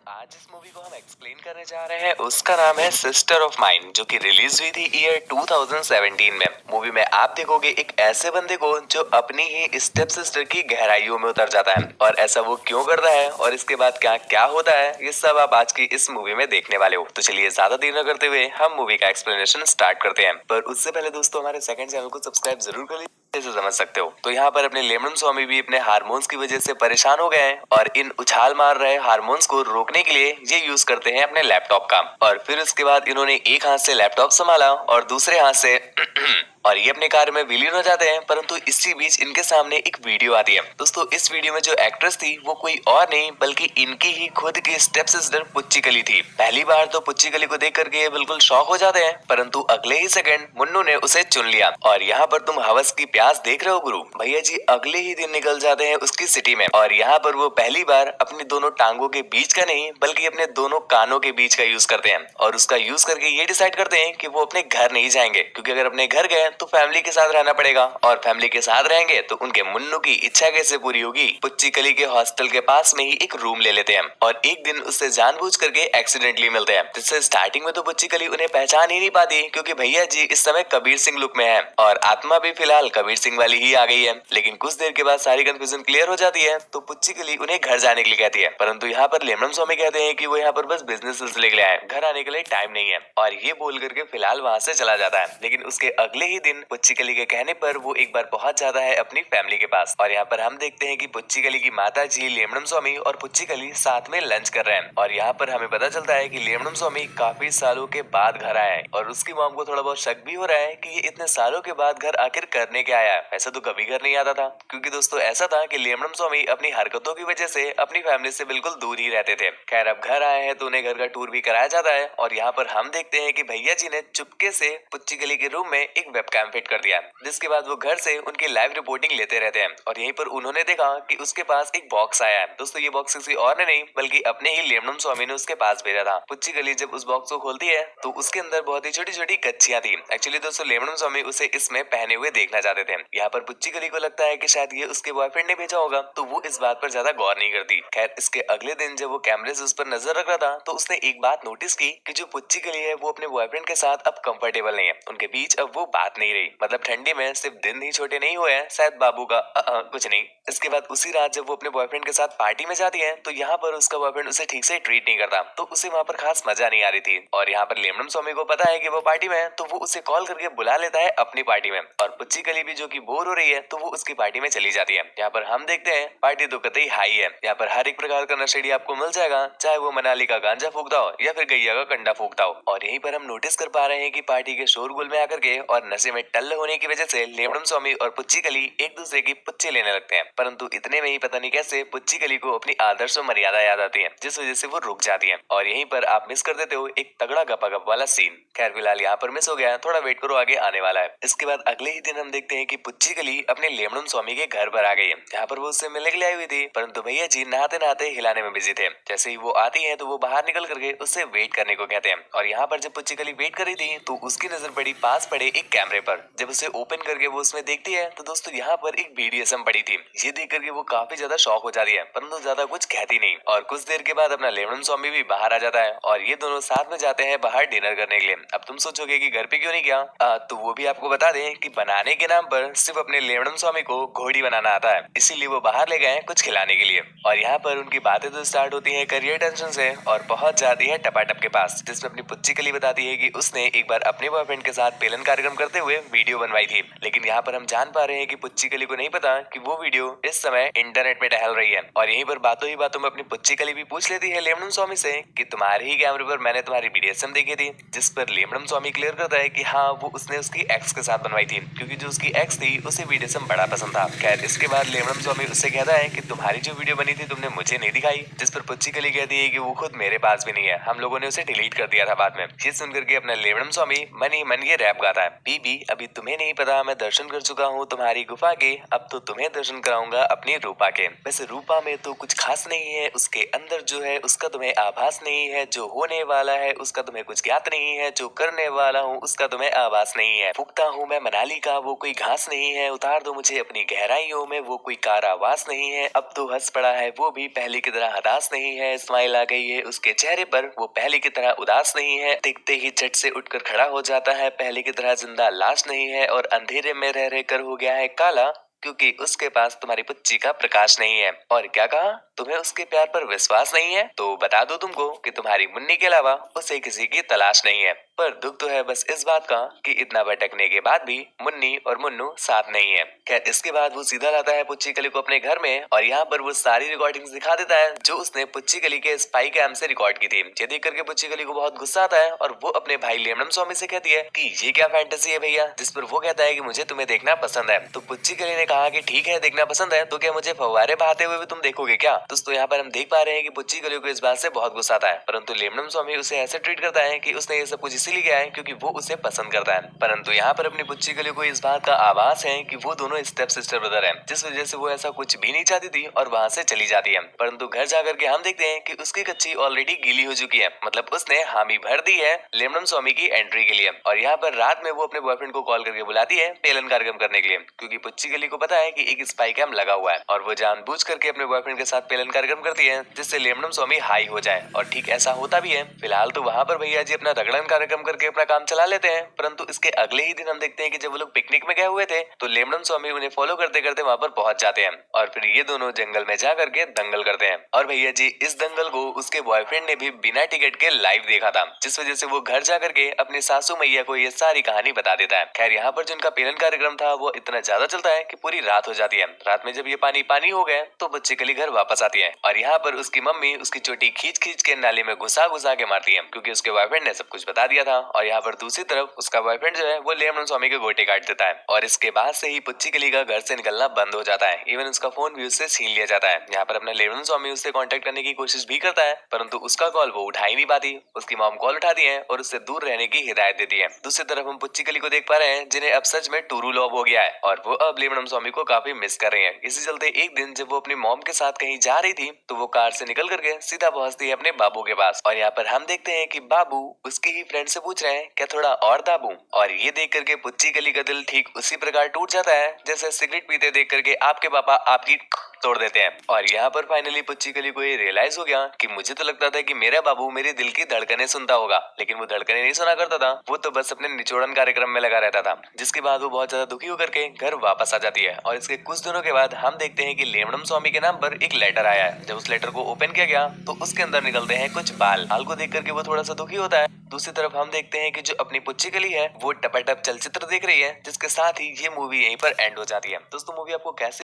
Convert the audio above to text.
आज जिस मूवी को हम एक्सप्लेन करने जा रहे हैं उसका नाम है सिस्टर ऑफ माइन, जो कि रिलीज हुई थी ईयर 2017 में। मूवी में आप देखोगे एक ऐसे बंदे को जो अपनी ही स्टेप सिस्टर की गहराइयों में उतर जाता है, और ऐसा वो क्यों करता है और इसके बाद क्या क्या होता है, ये सब आप आज की इस मूवी में देखने वाले हो। तो चलिए ज्यादा देर न करते हुए हम मूवी का एक्सप्लेनेशन स्टार्ट करते हैं। पर उससे पहले दोस्तों हमारे सेकंड चैनल को सब्सक्राइब जरूर कर लीजिए, से समझ सकते हो। तो यहाँ पर अपने लेमन स्वामी भी अपने हार्मोन्स की वजह से परेशान हो गए हैं, और इन उछाल मार रहे हार्मोन्स को रोकने के लिए ये यूज करते हैं अपने लैपटॉप का। और फिर उसके बाद इन्होंने एक हाथ से लैपटॉप संभाला और दूसरे हाथ से और ये अपने कार्य में विलीन हो जाते हैं। परंतु इसी बीच इनके सामने एक वीडियो आती है। दोस्तों इस वीडियो में जो एक्ट्रेस थी वो कोई और नहीं बल्कि इनकी ही खुद की स्टेप सिस्टर पुच्चीकली थी। पहली बार तो पुच्चीकली को देख करके ये बिल्कुल शॉक हो जाते हैं, परंतु अगले ही सेकंड मुन्नू ने उसे चुन लिया। और यहाँ पर तुम हवस की प्यास देख रहे हो गुरु भैया जी, अगले ही दिन निकल जाते हैं उसकी सिटी में। और यहाँ पर वो पहली बार अपनी दोनों टांगों के बीच का नहीं बल्कि अपने दोनों कानों के बीच का यूज करते हैं, और उसका यूज करके ये डिसाइड करते हैं कि वो अपने घर नहीं जाएंगे, क्योंकि अगर अपने घर गए तो फैमिली के साथ रहना पड़ेगा, और फैमिली के साथ रहेंगे तो उनके मुन्नू की इच्छा कैसे पूरी होगी। पुच्चीकली के हॉस्टल के पास में ही एक रूम ले लेते हैं, और एक दिन उससे जानबूझ करके एक्सीडेंटली मिलते हैं, जिससे स्टार्टिंग में तो पुच्चीकली उन्हें पहचान ही नहीं पाती, क्योंकि भैया जी इस समय कबीर सिंह लुक में है, और आत्मा भी फिलहाल कबीर सिंह वाली ही आ गई है। लेकिन कुछ देर के बाद सारी कंफ्यूजन क्लियर हो जाती है, तो पुच्चीकली उन्हें घर जाने के लिए कहती है। परंतु यहाँ पर लेमन स्वामी कहते हैं कि वो यहाँ पर बस बिजनेस सिलसिले के लिए आए, घर आने के लिए टाइम नहीं है, और ये बोल करके फिलहाल वहाँ से चला जाता है। लेकिन उसके अगले ही दिन पुच्चीकली के कहने पर वो एक बार पहुंच जाता है अपनी फैमिली के पास, और यहाँ पर हम देखते हैं कि पुच्चीकली की माता जी लेमन स्वामी और पुच्चीकली साथ में लंच कर रहे हैं। और यहाँ पर हमें पता चलता है कि लेमन स्वामी काफी सालों के बाद घर आया है, और उसकी मॉम को थोड़ा बहुत शक भी हो रहा है कि ये इतने सालों के बाद घर आखिर करने के आया है। ऐसा तो कभी घर नहीं आता था, क्योंकि दोस्तों ऐसा था कि लेमन स्वामी अपनी हरकतों की वजह से अपनी फैमिली से बिल्कुल दूर ही रहते थे। खैर अब घर आए हैं तो उन्हें घर का टूर भी कराया जाता है, और यहाँ पर हम देखते हैं कि भैया जी ने चुपके से पुच्चीकली के रूम में एक वेबकैम फिट कर दिया, जिसके बाद वो घर से उनकी लाइव रिपोर्टिंग लेते रहते हैं। और यहीं पर उन्होंने देखा कि उसके पास एक बॉक्स आया है। दोस्तों ये बॉक्स किसी और ने नहीं बल्कि अपने ही लेमन स्वामी ने उसके पास भेजा था। पुच्चीकली जब उस बॉक्स को खोलती है तो उसके अंदर बहुत ही छोटी छोटी कच्चियां थी। एक्चुअली दोस्तों लेमन स्वामी उसे इसमें पहने हुए देखना चाहते थे। यहाँ पर पुच्चीकली को लगता है कि शायद ये उसके बॉयफ्रेंड ने भेजा होगा, तो वो इस बात पर ज्यादा गौर नहीं करती। खैर इसके अगले दिन जब वो कैमरे से उस पर नजर रख रहा था तो उसने एक बात नोटिस की कि जो पुच्चीकली है वो अपने बॉयफ्रेंड के साथ अब कंफर्टेबल नहीं है, उनके बीच अब वो बात नहीं रही। मतलब ठंडी में सिर्फ दिन ही छोटे नहीं हुए हैं, शायद बाबू का कुछ नहीं। इसके बाद उसी रात जब वो अपने बॉयफ्रेंड के साथ पार्टी में जाती है तो यहाँ पर उसका बॉयफ्रेंड उसे ठीक से ट्रीट नहीं करता, तो उसे वहाँ पर खास मजा नहीं आ रही थी। और यहाँ पर लेमन स्वामी को पता है कि वो पार्टी में है, तो वो उसे कॉल करके बुला लेता है अपनी पार्टी में। और पुच्चीकली भी जो कि बोर हो रही है तो वो उसकी पार्टी में चली जाती है। यहाँ पर हम देखते हैं पार्टी तो कतई हाई है, यहाँ पर हर एक प्रकार का नशेड़ी आपको मिल जाएगा, चाहे वो मनाली का गांजा फूकता हो या फिर गैया का कंडा फूकता हो। और यहीं पर हम नोटिस कर पा रहे हैं कि पार्टी के शोरगुल में आकर के और नशे में टल्ल होने की वजह से लेमन स्वामी और पुच्चीकली एक दूसरे की पुच्चे लेने लगते हैं। परंतु इतने में ही पता नहीं कैसे पुच्चीकली को अपनी आदर्श और मर्यादा याद आती है, जिस वजह से वो रुक जाती है। और यहीं पर आप मिस कर देते हो एक तगड़ा गपागप वाला सीन। खैर फिलहाल यहाँ पर मिस हो गया, थोड़ा वेट करो आगे आने वाला है। इसके बाद अगले ही दिन हम देखते हैं कि पुच्चीकली अपने लेमन स्वामी के घर पर आ गई है। यहाँ पर वो उससे मिलने के लिए आई हुई थी, परंतु भैया जी नहाते नहाते हिलाने में बिजी थे। जैसे ही वो आती है तो वो बाहर निकल करके उससे वेट करने को कहते हैं। और यहाँ पर जब पुच्चीकली वेट कर रही थी तो उसकी नजर पड़ी पास पड़े एक कैमरे पर। जब उसे ओपन करके वो उसमें देखती है तो दोस्तों यहाँ पर एक BDSM पड़ी थी। ये देख करके वो काफी ज्यादा शॉक हो जाती है, परंतु ज्यादा कुछ कहती नहीं। और कुछ देर के बाद अपना लेमन स्वामी भी बाहर आ जाता है, और ये दोनों साथ में जाते हैं बाहर डिनर करने के लिए। अब तुम सोचोगे कि घर पे क्यों नहीं गया, तो वो भी आपको बता दें कि बनाने के नाम पर सिर्फ अपने लेमन स्वामी को घोड़ी बनाना आता है, इसीलिए वो बाहर ले गए कुछ खिलाने के लिए। और यहाँ पर उनकी बातें तो स्टार्ट होती है करियर टेंशन से, और पहुंच जाती है टपाटप के पास, जिसमें अपनी पुच्चीकली बताती है कि उसने एक बार अपने बॉयफ्रेंड के साथ पेलन कार्यक्रम करते हुए वीडियो बनवाई थी। लेकिन यहाँ पर हम जान पा रहे हैं कि पुच्चीकली को नहीं पता कि वो वीडियो इस समय इंटरनेट में टहल रही है। और यहीं पर बातों ही बातों में अपनी पुच्चीकली भी पूछ लेती है लेमन स्वामी से कि तुम्हारे ही कैमरे पर मैंने तुम्हारी BDSM देखी थी, जिस पर लेमन स्वामी क्लियर करता है कि हाँ वो उसने उसकी एक्स के साथ बनवाई थी, क्योंकि जो उसकी एक्स थी उसे BDSM बड़ा पसंद था। खैर इसके बाद लेमन स्वामी उससे कहता है कि तुम्हारी जो वीडियो बनी थी तुमने मुझे नहीं दिखाई, जिस पर पुच्चीकली कहती है कि वो खुद मेरे पास भी नहीं है, हम लोगों ने उसे डिलीट कर दिया था बाद में। ये सुनकर के अपना लेमन स्वामी मन ही मन ये रैप गाता है, BB अभी तुम्हें नहीं पता मैं दर्शन कर चुका हूँ तुम्हारी गुफा के, अब तो तुम्हें दर्शन कराऊंगा अपनी रूपा के। वैसे रूपा में तो कुछ खास नहीं है, उसके अंदर जो है उसका तुम्हें आभास नहीं है, जो होने वाला है उसका तुम्हें कुछ ज्ञात नहीं है, जो करने वाला हूँ उसका तुम्हें आभास नहीं है। फूकता हूँ मैं मनाली का वो कोई घास नहीं है, उतार दो मुझे अपनी गहराइयों में वो कोई कारावास नहीं है। अब तो हंस पड़ा है वो भी पहले की तरह हताश नहीं है, स्माइल आ गई है उसके चेहरे पर वो पहले की तरह उदास नहीं है। देखते ही झट से उठकर खड़ा हो जाता है, पहले की तरह जिंदा लाश नहीं है और अंधेरे में रह कर हो गया है काला, क्योंकि उसके पास तुम्हारी पुच्ची का प्रकाश नहीं है। और क्या कहा, तुम्हें उसके प्यार पर विश्वास नहीं है? तो बता दो तुमको कि तुम्हारी मुन्नी के अलावा उसे किसी की तलाश नहीं है। पर दुख तो है बस इस बात का कि इतना भटकने के बाद भी मुन्नी और मुन्नू साथ नहीं है। खैर इसके बाद वो सीधा लाता है पुच्ची कली को अपने घर में और यहाँ पर वो सारी रिकॉर्डिंग्स दिखा देता है जो उसने पुच्ची कली के स्पाई कैम से रिकॉर्ड की थी। ये देख करके पुच्ची कली को बहुत गुस्सा आता है और वो अपने भाई लेमनम स्वामी से कहती है कि ये क्या फैंटेसी है भैया, जिस पर वो कहता है कि मुझे तुम्हें देखना पसंद है। तो पुच्ची कली ने कहा कि ठीक है देखना पसंद है, तो क्या मुझे फव्वारे बहाते हुए भी तुम देखोगे क्या? दोस्तों यहाँ पर हम देख पा रहे हैं कि पुच्ची कली को इस बात से बहुत गुस्सा आता है, परंतु लेमनम स्वामी उसे ऐसे ट्रीट करता है कि उसने ये सब कुछ इसीलिए किया है क्योंकि वो उसे पसंद करता है। परंतु यहाँ पर अपनी पुच्ची कली को इस बात का आभास है कि वो दोनों स्टेप सिस्टर ब्रदर हैं, जिस वजह से वो ऐसा कुछ भी नहीं चाहती थी और वहाँ से चली जाती है। परंतु घर जाकर के हम देखते हैं कि उसकी कच्ची ऑलरेडी गीली हो चुकी है, मतलब उसने हामी भर दी है लेमनम स्वामी की एंट्री के लिए। और यहाँ पर रात में वो अपने बॉयफ्रेंड को कॉल करके बुलाती है पेलन कार्यक्रम करने के लिए, क्योंकि पुच्ची कली को पता है कि एक स्पाई कैम लगा हुआ है और वो जानबूझ करके अपने बॉयफ्रेंड के साथ पेलन कार्यक्रम करती है जिससे लेमनम स्वामी हाई हो जाए। और ठीक ऐसा होता भी है। फिलहाल तो वहाँ पर भैया जी अपना रगड़न कार्यक्रम करके अपना काम चला लेते हैं, परंतु इसके अगले ही दिन हम देखते हैं कि जब वो लोग पिकनिक में गए हुए थे तो लेमनम स्वामी उन्हें फॉलो करते करते वहाँ पर पहुंच जाते हैं और फिर ये दोनों जंगल में जा करके दंगल करते हैं। और भैया जी इस दंगल को उसके बॉयफ्रेंड ने भी बिना टिकट के लाइव देखा था, जिस वजह से वो घर जा करके अपनी सासू मैया को ये सारी कहानी बता देता है। खैर यहाँ पर जो उनका पेलन कार्यक्रम था वो इतना ज्यादा चलता है कि पूरी रात हो जाती है। रात में जब ये पानी पानी हो गए तो बच्ची कली घर वापस आती है और यहाँ पर उसकी मम्मी उसकी चोटी खींच खींच के नाले में घुसा घुसा के मारती है, क्योंकि उसके बॉयफ्रेंड ने सब कुछ बता दिया था। और यहाँ पर दूसरी तरफ उसका बॉयफ्रेंड जो है वो लेमनम स्वामी के गोटे काट देता है और इसके बाद से ही पुच्ची कली का घर से निकलना बंद हो जाता है। इवन उसका फोन भी उससे छीन लिया जाता है। यहाँ पर अपना लेमनम स्वामी उससे कांटेक्ट करने की कोशिश भी करता है, परंतु उसका कॉल वो उठा ही नहीं पाती। उसकी मॉम कॉल उठाती है और उससे दूर रहने की हिदायत देती है। दूसरी तरफ हम पुच्ची कली को देख पा रहे हैं जिन्हें अब सच में टूरू लॉब हो गया है और वो अब लेमनम स्वामी को काफी मिस कर रहे हैं। इसी चलते एक दिन जब वो अपनी मॉम के साथ कहीं जा रही थी तो वो कार से निकल करके सीधा पहुंचती है अपने बाबू के पास और यहाँ पर हम देखते हैं कि बाबू उसके ही फ्रेंड से पूछ रहे हैं क्या थोड़ा और दाबूं। और ये देख करके पुच्ची कली का दिल ठीक उसी प्रकार टूट जाता है जैसे सिगरेट पीते देख करके आपके पापा आपकी तोड़ देते हैं। और यहाँ पर फाइनली पुच्ची कली को ये रियलाइज हो गया कि मुझे तो लगता था कि मेरा बाबू मेरे दिल की धड़कनें सुनता होगा, लेकिन वो धड़कनें नहीं सुना करता था, वो तो बस अपने निचोड़न कार्यक्रम में लगा रहता था। जिसके बाद वो बहुत ज्यादा दुखी होकर के घर वापस आ जाती है और इसके कुछ दिनों के बाद हम देखते हैं कि लेमनम स्वामी के नाम पर एक लेटर आया है। जब उस लेटर को ओपन किया गया तो उसके अंदर निकलते हैं कुछ बाल को देख करके वो थोड़ा सा दुखी होता है। दूसरी तरफ हम देखते हैं कि जो अपनी पुच्ची कली है वो टपाटप चलचित्र देख रही है, जिसके साथ ही ये मूवी यहीं पर एंड हो जाती है। दोस्तों मूवी आपको कैसे